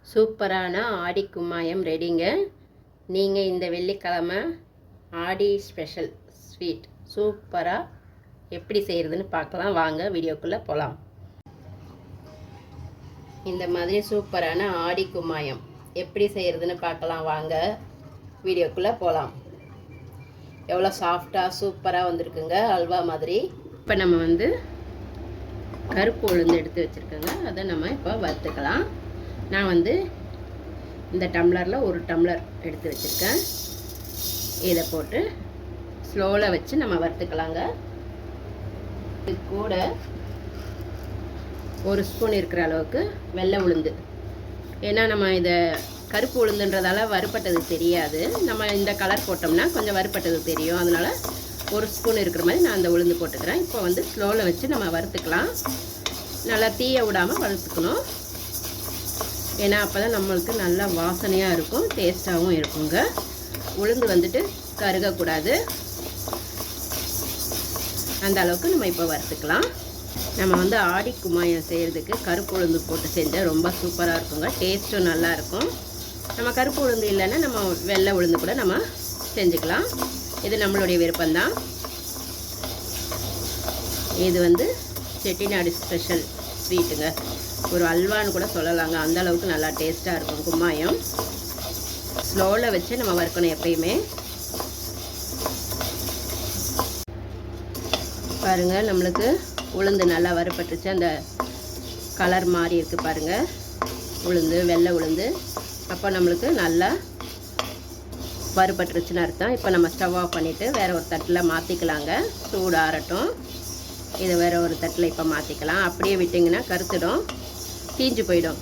சூப்பரான ஆடி கும்மாயம் ரெடிங்க. நீங்கள் இந்த வெள்ளிக்கிழமை ஆடி ஸ்பெஷல் ஸ்வீட் சூப்பராக எப்படி செய்கிறதுன்னு பார்க்கலாம். வாங்க வீடியோக்குள்ளே போகலாம். இந்த மாதிரி சூப்பரான ஆடி கும்மாயம் எப்படி செய்கிறதுன்னு பார்க்கலாம். வாங்க வீடியோக்குள்ளே போகலாம். எவ்வளோ சாஃப்டாக சூப்பராக வந்திருக்குங்க, அல்வா மாதிரி. இப்போ நம்ம கருப்பு உளுந்து எடுத்து வச்சுருக்கோங்க. அதை நம்ம இப்போ வறுத்துக்கலாம். நான் இந்த டம்ளரில் ஒரு டம்ளர் எடுத்து வச்சுருக்கேன். இதை போட்டு ஸ்லோவில் வச்சு நம்ம வறுத்துக்கலாங்க. இது கூட ஒரு ஸ்பூன் இருக்கிற அளவுக்கு வெள்ளை உளுந்து. ஏன்னா நம்ம இதை கருப்பு உளுந்துன்றதால வறுப்பட்டது தெரியாது. நம்ம இந்த கலர் போட்டோம்னா கொஞ்சம் வறுப்பட்டது தெரியும். அதனால் ஒரு ஸ்பூன் இருக்கிற மாதிரி நான் அந்த உளுந்து போட்டுக்கிறேன். இப்போ ஸ்லோவில் வச்சு நம்ம வறுத்துக்கலாம். நல்லா தீய விடாமல் வறுத்துக்கணும். ஏன்னா அப்போ தான் நம்மளுக்கு நல்லா வாசனையாக இருக்கும், டேஸ்ட்டாகவும் இருக்குங்க. உளுந்து கருகக்கூடாது. அந்த அளவுக்கு நம்ம இப்போ வறுத்துக்கலாம். நம்ம ஆடி கும்மாயம் செய்கிறதுக்கு கருப்பு உளுந்து போட்டு செஞ்சால் ரொம்ப சூப்பராக இருக்குங்க. டேஸ்ட்டும் நல்லாயிருக்கும். நம்ம கருப்பு உளுந்து இல்லைன்னா நம்ம வெள்ளை உளுந்து கூட நம்ம செஞ்சுக்கலாம். இது நம்மளுடைய விருப்பம்தான். இது செட்டிநாடு ஸ்பெஷல் ஸ்வீட்டுங்க. ஒரு அல்வான்னு கூட சொல்லலாங்க. அந்த அளவுக்கு நல்லா டேஸ்ட்டாக இருக்கும் கும்மாயம். ஸ்லோவில் வச்சு நம்ம வறுக்கணும் எப்பயுமே. பாருங்கள், நம்மளுக்கு உளுந்து நல்லா வறுப்பட்டுச்சு. அந்த கலர் மாறி இருக்குது பாருங்கள், உளுந்து வெள்ளை உளுந்து. அப்போ நம்மளுக்கு நல்லா வறுப்பட்டுருச்சுன்னு அர்த்தம். இப்போ நம்ம ஸ்டவ் ஆஃப் பண்ணிவிட்டு வேறு ஒரு தட்டில் மாற்றிக்கலாங்க. சூடு ஆறட்டும். இதை வேறு ஒரு தட்டில் இப்போ மாற்றிக்கலாம். அப்படியே விட்டிங்கன்னா கருத்துடும், தீஞ்சு போயிடும்.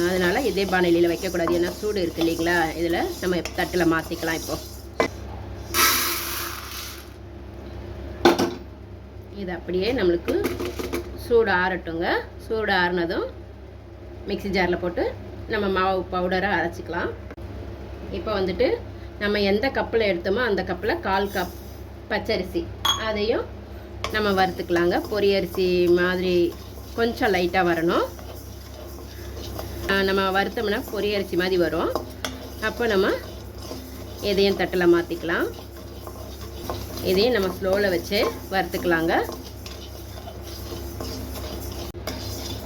அதனால் இதே பானையில் வைக்கக்கூடாது. ஏன்னா சூடு இருக்குது இல்லைங்களா. இதில் நம்ம தட்டில் மாற்றிக்கலாம். இப்போது இது அப்படியே நம்மளுக்கு சூடு ஆறட்டுங்க. சூடு ஆறுனதும் மிக்ஸி ஜாரில் போட்டு நம்ம மாவு பவுடராக அரைச்சிக்கலாம். இப்போ நம்ம எந்த கப்பில் எடுத்தோமோ அந்த கப்பில் 1/4 கப் பச்சரிசி அதையும் நம்ம வறுத்துக்கலாங்க. பொரியரிசி மாதிரி கொஞ்சம் லைட்டாக வரணும். நம்ம வறுத்தோம்னா பொரியரிசி மாதிரி வரும். அப்போ நம்ம இதையும் தட்டில் மாற்றிக்கலாம். இதையும் நம்ம ஸ்லோவில் வச்சு வறுத்துக்கலாங்க.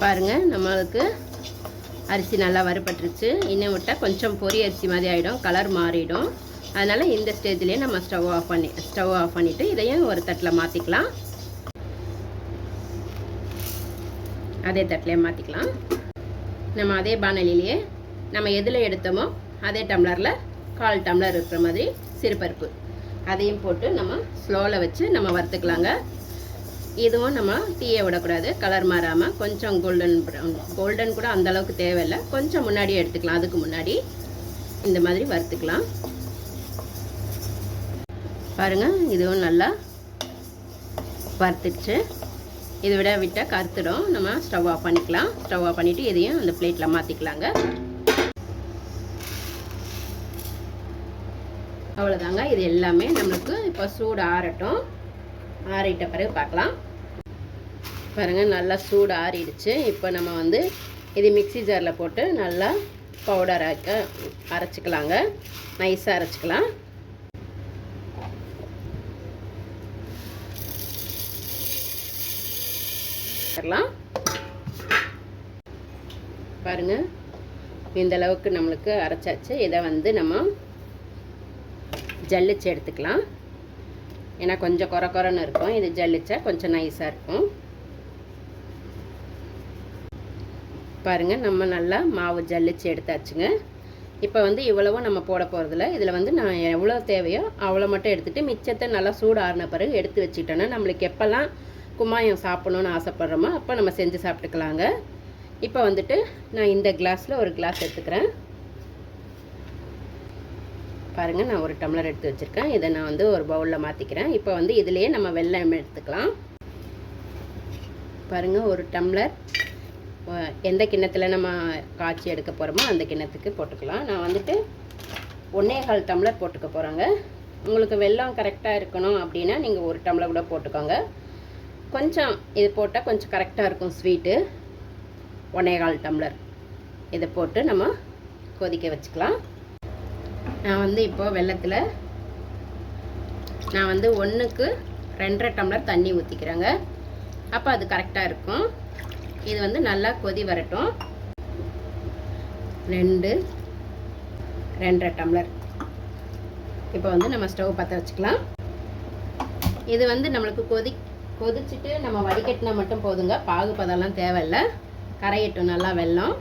பாருங்கள், நம்மளுக்கு அரிசி நல்லா வறுப்பட்டுருச்சு. இன்னும் விட்டால் கொஞ்சம் பொரியரிசி மாதிரி ஆகிடும், கலர் மாறிடும். அதனால் இந்த ஸ்டேஜ்லேயே நம்ம ஸ்டவ் ஆஃப் பண்ணிவிட்டு இதையும் ஒரு தட்டில் மாற்றிக்கலாம். அதே தட்டிலே மாற்றிக்கலாம். நம்ம அதே பானலிலேயே நம்ம எதில் எடுத்தோமோ அதே டம்ளரில் 1/4 டம்ளர் இருக்கிற மாதிரி சிறுபருப்பு அதையும் போட்டு நம்ம ஸ்லோவில் வச்சு நம்ம வறுத்துக்கலாங்க. இதுவும் நம்ம தீய விடக்கூடாது, கலர் மாறாமல் கொஞ்சம் கோல்டன் கூட அந்தளவுக்கு தேவையில்லை. கொஞ்சம் முன்னாடியே எடுத்துக்கலாம். அதுக்கு முன்னாடி இந்த மாதிரி வறுத்துக்கலாம். பாருங்கள், இதுவும் நல்லா வறுத்துடுச்சு. இதை விட்டால் கருத்துடும். நம்ம ஸ்டவ் ஆஃப் பண்ணிக்கலாம். ஸ்டவ் ஆஃப் பண்ணிவிட்டு இதையும் அந்த பிளேட்டில் மாற்றிக்கலாங்க. அவ்வளோதாங்க. இது எல்லாமே நம்மளுக்கு இப்போ சூடு ஆறட்டும். ஆறிட்ட பிறகு பார்க்கலாம். பாருங்கள், நல்லா சூடு ஆறிடுச்சு. இப்போ நம்ம இது மிக்ஸி ஜாரில் போட்டு நல்லா பவுடராக அரைச்சிக்கலாங்க. நைஸாக அரைச்சிக்கலாம். பாருங்க, இந்த அளவுக்கு நம்மளுக்கு அரைச்சாச்சு. இதை நம்ம ஜல்லிச்சு எடுத்துக்கலாம். ஏன்னா கொஞ்சம் குறைன்னு இருக்கும். இது ஜல்லிச்சா கொஞ்சம் நைஸாக இருக்கும். பாருங்க, நம்ம நல்லா மாவு ஜல்லிச்சு எடுத்தாச்சுங்க. இப்போ இவ்வளவும் நம்ம போட போகிறதில்ல. இதில் நான் எவ்வளோ தேவையோ அவ்வளோ மட்டும் எடுத்துகிட்டு மிச்சத்தை நல்லா சூடு ஆறின பிறகு எடுத்து வச்சுக்கிட்டோன்னா நம்மளுக்கு எப்போல்லாம் கும்மாயம் சாப்பிடணுன்னு ஆசைப்பட்றோமோ அப்போ நம்ம செஞ்சு சாப்பிட்டுக்கலாங்க. இப்போ நான் இந்த கிளாஸில் ஒரு கிளாஸ் எடுத்துக்கிறேன். பாருங்கள், நான் ஒரு டம்ளர் எடுத்து வச்சுருக்கேன். இதை நான் ஒரு பவுலில் மாற்றிக்கிறேன். இப்போ இதுலேயே நம்ம வெல்லம் எடுத்துக்கலாம். பாருங்கள், ஒரு டம்ளர் எந்த கிண்ணத்தில் நம்ம காய்ச்சி எடுக்க போகிறோமோ அந்த கிண்ணத்துக்கு போட்டுக்கலாம். நான் 1/4 டம்ளர் போட்டுக்க போகிறேங்க. உங்களுக்கு வெல்லம் கரெக்டாக இருக்கணும் அப்படின்னா நீங்கள் ஒரு டம்ளர் கூட போட்டுக்கோங்க. கொஞ்சம் இது போட்டால் கொஞ்சம் கரெக்டாக இருக்கும் ஸ்வீட்டு. 1/4 டம்ளர் இதை போட்டு நம்ம கொதிக்க வச்சுக்கலாம். நான் வந்து இப்போது வெல்லத்தில் நான் வந்து 1க்கு 2.5 டம்ளர் தண்ணி ஊற்றிக்கிறேங்க. அப்போ அது கரெக்டாக இருக்கும். இது வந்து நல்லா கொதி வரட்டும். 2.5 டம்ளர். இப்போ வந்து நம்ம ஸ்டவ் பற்ற வச்சுக்கலாம். இது வந்து நம்மளுக்கு கொதிச்சுட்டு நம்ம வடிகட்டினா மட்டும் போதுங்க. பாகு பதம்லாம் தேவையில்லை. கரையட்டும் நல்லா வெல்லம்.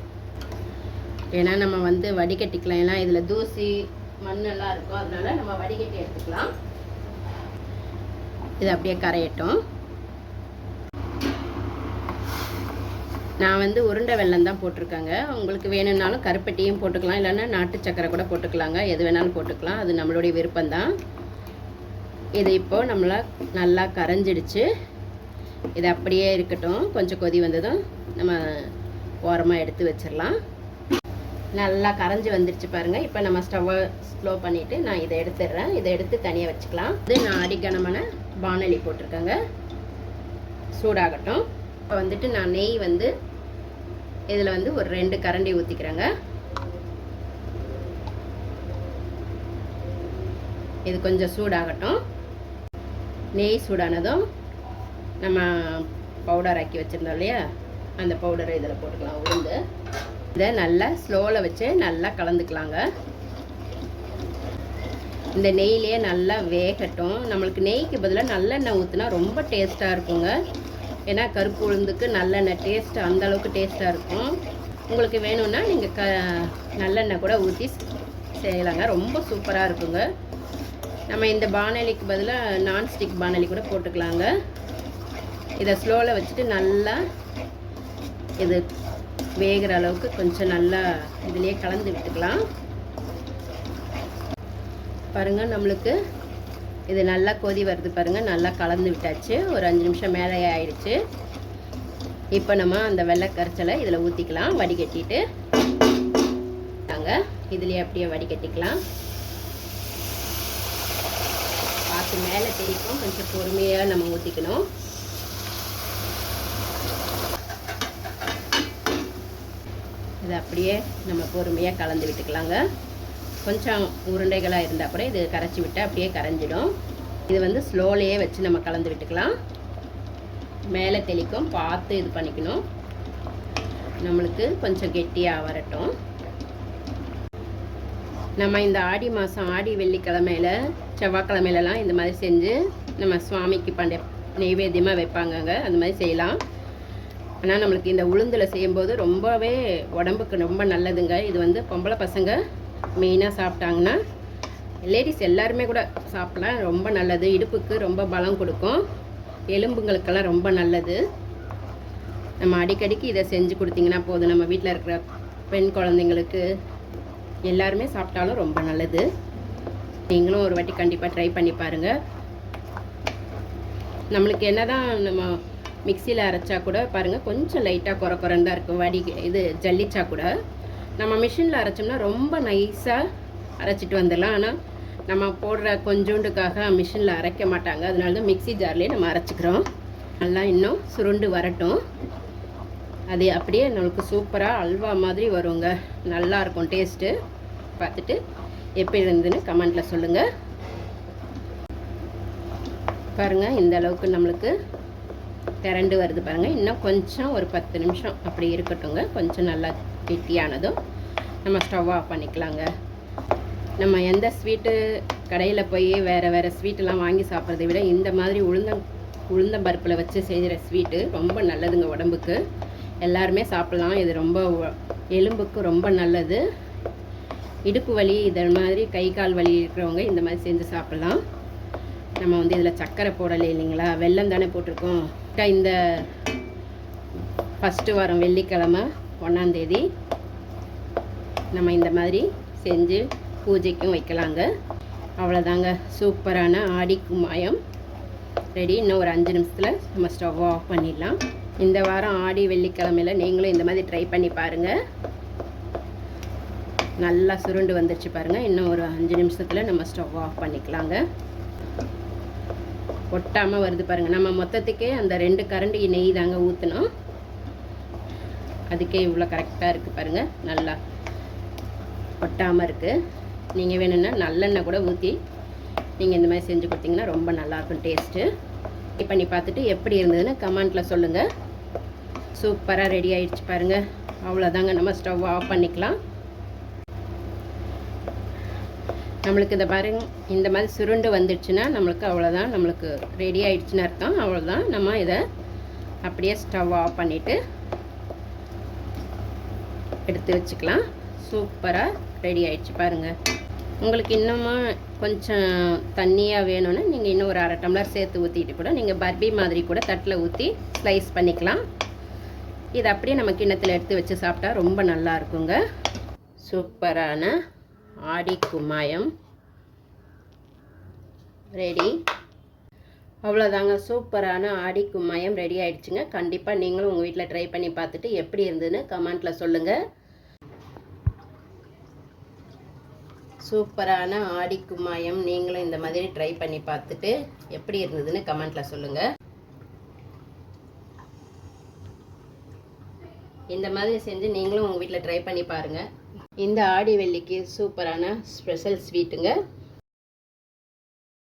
ஏன்னா நம்ம வந்து வடிகட்டிக்கலாம். ஏன்னா இதில் தூசி மண்ணெல்லாம் இருக்கும். அதனால நம்ம வடிகட்டி எடுத்துக்கலாம். இது அப்படியே கரையட்டும். நான் வந்து உருண்டை வெல்லம் தான் போட்டிருக்கேங்க. உங்களுக்கு வேணும்னாலும் கருப்பட்டியும் போட்டுக்கலாம், இல்லைன்னா நாட்டு சக்கரை கூட போட்டுக்கலாங்க. எது வேணாலும் போட்டுக்கலாம், அது நம்மளுடைய விருப்பம்தான். இது இப்போது நம்மளை நல்லா கரைஞ்சிடுச்சு. இது அப்படியே இருக்கட்டும். கொஞ்சம் கொதி வந்ததும் நம்ம ஓரமாக எடுத்து வச்சிடலாம். நல்லா கரைஞ்சி வந்துடுச்சு பாருங்கள். இப்போ நம்ம ஸ்டவ்வை ஸ்லோ பண்ணிவிட்டு நான் இதை எடுத்துடுறேன். இதை எடுத்து தனியாக வச்சுக்கலாம். இது நான் அடிக்கனமான பானலி போட்டிருக்கேங்க. சூடாகட்டும். இப்போ வந்துட்டு நான் நெய் வந்து இதில் வந்து ஒரு 2 கரண்டி ஊற்றிக்கிறேங்க. இது கொஞ்சம் சூடாகட்டும். நெய் சூடானதும் நம்ம பவுடர் ஆக்கி வச்சுருந்தோம் இல்லையா, அந்த பவுடரை இதில் போட்டுக்கலாம். உளுந்து இதை நல்லா ஸ்லோவில் வச்சு நல்லா கலந்துக்கலாங்க. இந்த நெய்லேயே நல்லா வேகட்டும். நம்மளுக்கு நெய்க்கு பதிலாக நல்லெண்ணெய் ஊற்றினா ரொம்ப டேஸ்ட்டாக இருக்குங்க. ஏன்னா கருப்பு உளுந்துக்கு நல்லெண்ணெய் டேஸ்ட்டு அந்தளவுக்கு டேஸ்ட்டாக இருக்கும். உங்களுக்கு வேணும்னா நீங்கள் நல்லெண்ணெய் கூட ஊற்றி செய்யலாங்க. ரொம்ப சூப்பராக இருக்குங்க. நம்ம இந்த பானலிக்கு பதிலாக நான்ஸ்டிக் பானலி கூட போட்டுக்கலாங்க. இதை ஸ்லோவில் வச்சுட்டு நல்லா இது வேகிற அளவுக்கு கொஞ்சம் நல்லா இதிலே கலந்து விட்டுக்கலாம். பாருங்கள், நம்மளுக்கு இது நல்லா கொதி வருது பாருங்கள். நல்லா கலந்து விட்டாச்சு. ஒரு 5 நிமிஷம் மேலே ஆயிடுச்சு. இப்போ நம்ம அந்த வெள்ளை கரைச்சலை இதில் ஊற்றிக்கலாம். வடிகட்டிட்டு நாங்கள் இதுலேயே அப்படியே வடிகட்டிக்கலாம். பார்த்து மேலே தெரிக்கும். கொஞ்சம் பொறுமையாக நம்ம ஊற்றிக்கணும். இது அப்படியே நம்ம பொறுமையாக கலந்து விட்டுக்கலாங்க. கொஞ்சம் உருண்டைகளாக இருந்தால் கூட இது கரைச்சி விட்டால் அப்படியே கரைஞ்சிடும். இது வந்து ஸ்லோலையே வச்சு நம்ம கலந்து விட்டுக்கலாம். மேலே தெளிக்கும், பார்த்து இது பண்ணிக்கணும். நம்மளுக்கு கொஞ்சம் கெட்டியாக வரட்டும். நம்ம இந்த ஆடி மாதம் ஆடி வெள்ளிக்கிழமையில் செவ்வாய்க்கிழமையிலலாம் இந்த மாதிரி செஞ்சு நம்ம சுவாமிக்கு நெய்வேத்தியமாக வைப்பாங்கங்க. அந்த மாதிரி செய்யலாம். ஆனால் நம்மளுக்கு இந்த உளுந்தில் செய்யும்போது ரொம்பவே உடம்புக்கு ரொம்ப நல்லதுங்க. இது வந்து பொம்பளை பசங்க மெயினாக சாப்பிட்டாங்கன்னா, லேடிஸ் எல்லாருமே கூட சாப்பிடலாம். ரொம்ப நல்லது. இடுப்புக்கு ரொம்ப பலம் கொடுக்கும். எலும்புங்களுக்கெல்லாம் ரொம்ப நல்லது. நம்ம அடிக்கடிக்கு இதை செஞ்சு கொடுத்தீங்கன்னா போதும். நம்ம வீட்டில் இருக்கிற பெண் குழந்தைங்களுக்கு எல்லாருமே சாப்பிட்டாலும் ரொம்ப நல்லது. நீங்களும் ஒரு வாட்டி கண்டிப்பாக ட்ரை பண்ணி பாருங்கள். நம்மளுக்கு என்ன தான் நம்ம மிக்சியில் அரைச்சா கூட பாருங்கள் கொஞ்சம் லைட்டாக குறக்குறன்னு தான் இருக்கும். இது ஜல்லிச்சா கூட நம்ம மிஷினில் அரைச்சோம்னா ரொம்ப நைஸாக அரைச்சிட்டு வந்துடலாம். ஆனால் நம்ம போடுற கொஞ்சோண்டுக்காக மிஷினில் அரைக்க மாட்டாங்க. அதனால தான் மிக்சி ஜார்லேயே நம்ம அரைச்சிக்கிறோம். நல்லா இன்னும் சுருண்டு வரட்டும். அது அப்படியே நம்மளுக்கு சூப்பராக அல்வா மாதிரி வருங்க. நல்லாயிருக்கும் டேஸ்ட்டு. பார்த்துட்டு எப்படி இருந்ததுன்னு கமெண்ட்டில் சொல்லுங்கள். பாருங்கள், இந்த அளவுக்கு நம்மளுக்கு திரண்டு வருது பாருங்கள். இன்னும் கொஞ்சம் ஒரு 10 நிமிஷம் அப்படி இருக்கட்டுங்க. கொஞ்சம் நல்லா கெட்டியானதும் நம்ம ஸ்டவ் ஆஃப் பண்ணிக்கலாங்க. நம்ம எந்த ஸ்வீட்டு கடையில் போய் வேறு ஸ்வீட்டெல்லாம் வாங்கி சாப்பிட்றதை விட இந்த மாதிரி உளுந்தம்பருப்பில் வச்சு செய்கிற ஸ்வீட்டு ரொம்ப நல்லதுங்க உடம்புக்கு. எல்லாருமே சாப்பிட்லாம். இது ரொம்ப எலும்புக்கு ரொம்ப நல்லது. இடுப்பு வலி இதை மாதிரி கை கால் வலி இருக்கிறவங்க இந்த மாதிரி செஞ்சு சாப்பிட்லாம். நம்ம வந்து இதில் சர்க்கரை போடலை இல்லைங்களா, வெல்லம் தானே போட்டிருக்கோம். இந்த ஃபஸ்ட்டு வாரம் வெள்ளிக்கிழமை 1ஆம் தேதி நம்ம இந்த மாதிரி செஞ்சு பூஜைக்கும் வைக்கலாங்க. அவ்வளோதாங்க, சூப்பரான ஆடி கும்மாயம் ரெடி. இன்னும் ஒரு 5 நிமிஷத்தில் நம்ம ஸ்டவ் ஆஃப் பண்ணிடலாம். இந்த வாரம் ஆடி வெள்ளிக்கிழமையில் நீங்களும் இந்த மாதிரி ட்ரை பண்ணி பாருங்கள். நல்லா சுருண்டு வந்துருச்சு பாருங்கள். இன்னும் ஒரு 5 நிமிஷத்தில் நம்ம ஸ்டவ் ஆஃப் பண்ணிக்கலாங்க. ஒட்டாமல் வருது பாருங்கள். நம்ம மொத்தத்துக்கே அந்த 2 கரண்டி நெய் தாங்க ஊற்றணும். அதுக்கே இவ்வளோ கரெக்டாக இருக்குது பாருங்கள், நல்லா ஒட்டாமல் இருக்குது. நீங்கள் வேணும்னா நல்லெண்ணெய் கூட ஊற்றி நீங்கள் இந்த மாதிரி செஞ்சு கொடுத்தீங்கன்னா ரொம்ப நல்லாயிருக்கும் டேஸ்ட்டு. பண்ணி பார்த்துட்டு எப்படி இருந்ததுன்னு கமெண்ட்டில் சொல்லுங்கள். சூப்பராக ரெடி ஆகிடுச்சு பாருங்கள். அவ்வளோதாங்க, நம்ம ஸ்டவ் ஆஃப் பண்ணிக்கலாம். நம்மளுக்கு இதை பாருங்க, இந்த மாதிரி சுருண்டு வந்துடுச்சுன்னா நம்மளுக்கு அவ்வளோதான், நம்மளுக்கு ரெடி ஆகிடுச்சுன்னு அர்த்தம். அவ்வளோதான், நம்ம இதை அப்படியே ஸ்டவ் ஆஃப் பண்ணிவிட்டு எடுத்து வச்சுக்கலாம். சூப்பராக ரெடி ஆகிடுச்சு பாருங்கள். உங்களுக்கு இன்னமும் கொஞ்சம் தண்ணியாக வேணும்னா நீங்கள் இன்னும் ஒரு 1/2 டம்ளர் சேர்த்து ஊற்றிட்டு கூட நீங்கள் பர்பி மாதிரி கூட தட்டில் ஊற்றி ஸ்லைஸ் பண்ணிக்கலாம். இது அப்படியே நம்ம கிண்ணத்தில் எடுத்து வச்சு சாப்பிட்டா ரொம்ப நல்லா இருக்குங்க. சூப்பரான ஆடி கும்மாயம் ரெடி. அவ்வளோதாங்க, சூப்பரான ஆடி கும்மாயம் ரெடி ஆகிடுச்சுங்க. கண்டிப்பாக நீங்களும் உங்கள் வீட்டில் ட்ரை பண்ணி பார்த்துட்டு எப்படி இருந்ததுன்னு கமெண்ட்டில் சொல்லுங்கள். சூப்பரான ஆடி கும்மாயம் நீங்களும் இந்த மாதிரி ட்ரை பண்ணி பார்த்துட்டு எப்படி இருந்ததுன்னு கமெண்ட்டில் சொல்லுங்கள். இந்த மாதிரி செஞ்சு நீங்களும் உங்கள் வீட்டில் ட்ரை பண்ணி பாருங்கள். இந்த ஆடி வெள்ளிக்கு சூப்பரான ஸ்பெஷல் ஸ்வீட்டுங்க.